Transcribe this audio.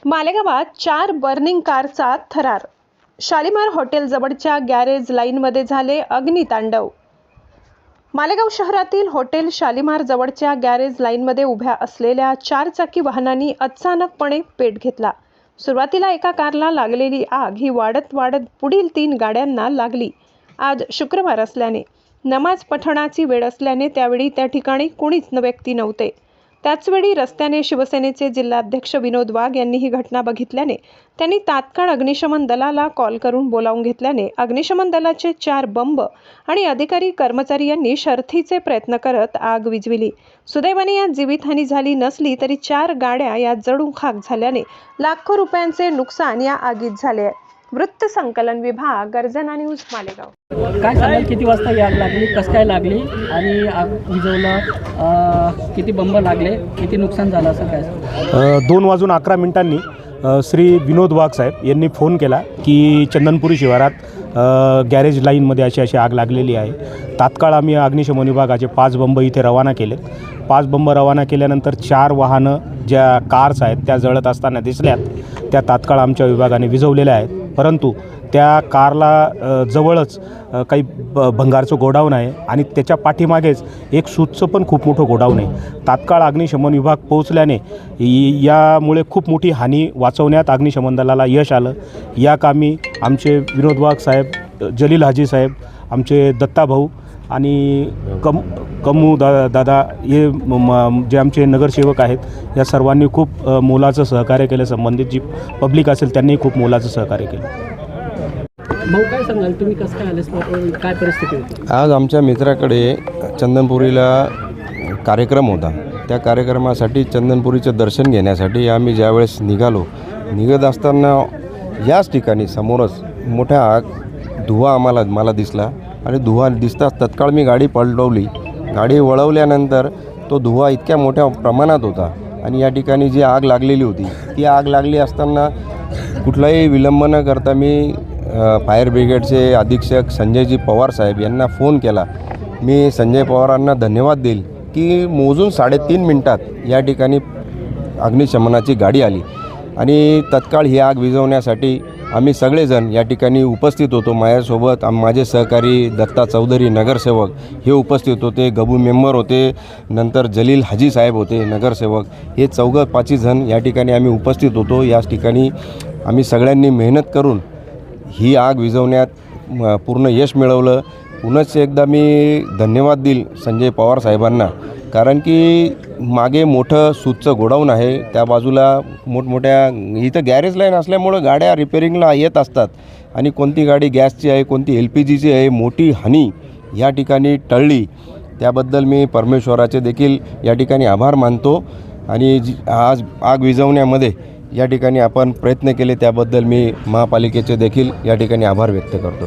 मालेगावात 4 burning कारचा थरार. Shalimar hotel जवळच्या गॅरेज लाईनमध्ये झाले अग्नितांडव. मालेगाव शहरातील हॉटेल शालिमार जवळच्या गॅरेज लाईनमध्ये उभ्या असलेल्या 4 चाकी वाहनांनी अचानकपणे पेट घेतला. सुरुवातीला एका कारला लागलेली आग ही वाढत पुढील 3 गाड्यांना लागली. आज शुक्रवार असल्याने नमाज पठणाची वेळ असल्याने त्यावेळी त्या ठिकाणी कुणीच व्यक्ती नव्हते. त्याचवेळी रस्त्याने शिवसेनेचे जिल्हाध्यक्ष विनोद वाघ यांनी ही घटना बघितल्याने त्यांनी तात्काळ अग्निशमन दलाला कॉल करून बोलावून घेतल्याने अग्निशमन दलाचे 4 बंब आणि अधिकारी कर्मचारी यांनी शर्थीचे प्रयत्न करत आग विझविली. सुदैवाने यात जीवितहानी झाली नसली तरी 4 गाड्या यात जळून खाक झाल्याने लाखो रुपयांचे नुकसान या आगीत झाले आहे. वृत्त संकलन विभाग, गर्जना न्यूज, मालेगाव. काय सांगाल, किती वाजता ही आग लागली, कसं काय लागली आणि आग विझवलं, किती बंब लागले, किती नुकसान झालं असं काय? 2:11 श्री विनोद वाघ साहेब यांनी फोन केला की चंदनपुरी शिवारात गॅरेज लाईनमध्ये अशी आग लागलेली आहे. तात्काळ आम्ही अग्निशमन विभागाचे 5 बंब इथे रवाना केलेत. 5 बंब रवाना केल्यानंतर 4 वाहनं ज्या कार्स आहेत त्या जळत असताना दिसल्यात, त्या तात्काळ आमच्या विभागाने विझवलेल्या आहेत. परंतु त्या कारला जवळच काही भंगारचं गोडाऊन आहे आणि त्याच्या पाठीमागेच एक सूतचं पण खूप मोठं गोडाऊन आहे. तात्काळ अग्निशमन विभाग पोहोचल्याने यामुळे खूप मोठी हानी वाचवण्यात अग्निशमन दलाला यश आलं. या कामी आमचे विनोद वाघ साहेब, जलील हाजी साहेब, आमचे दत्ता भाऊ आणि कमू दादा हे जे आमचे नगरसेवक आहेत या सर्वांनी खूप मोलाचं सहकार्य केलं. संबंधित जी पब्लिक असेल त्यांनी खूप मोलाचं सहकार्य केलं. भाऊ, काय सांगाल, तुम्ही कसं काय आले, काय परिस्थिती होती? आज आमच्या मित्राकडे चंदनपुरीला कार्यक्रम होता. त्या कार्यक्रमासाठी चंदनपुरीचं दर्शन घेण्यासाठी आम्ही ज्यावेळेस निघत असताना याच ठिकाणी समोरच मोठ्या धुवा मला दिसला आणि धुवा दिसताच तत्काळ मी गाडी पलटवली. गाडी वळवल्यानंतर तो धुवा इतक्या मोठ्या प्रमाणात होता आणि या ठिकाणी जी आग लागलेली होती ती आग लागली असताना कुठलाही विलंब न करता मी फायर ब्रिगेडचे अधीक्षक संजयजी पवार साहेब यांना फोन केला. मी संजय पवारांना धन्यवाद देईल की मोजून 3.5 मिनटात या ठिकाणी अग्निशमनाची गाडी आली आणि तत्काळ ही आग विझवण्यासाठी आम्ही सगळेजण या ठिकाणी उपस्थित होतो. माझ्यासोबत माझे सहकारी दत्ता चौधरी नगरसेवक हे उपस्थित होते, गबू मेंबर होते, नंतर जलील हाजी साहेब होते नगरसेवक. हे 4-5 जण या ठिकाणी आम्ही उपस्थित होतो. याच ठिकाणी आम्ही सगळ्यांनी मेहनत करून ही आग विझवण्यात पूर्ण यश मिळवलं. पुनश्च एकदा मी धन्यवाद देईल संजय पवार साहेबांना, कारण की मागे मोठं सूतचं गोडाऊन आहे, त्या बाजूला मोठमोठ्या इथं गॅरेज लाईन असल्यामुळं गाड्या रिपेरिंगला येत असतात आणि कोणती गाडी गॅसची आहे, कोणती LPGची आहे. मोठी हानी या ठिकाणी टळली. त्याबद्दल मी परमेश्वराचे देखील या ठिकाणी आभार मानतो आणि आज आग विझवण्यामध्ये या ठिकाणी आपण प्रयत्न केले त्याबद्दल मी महापालिकेचे देखील या ठिकाणी आभार व्यक्त करतो.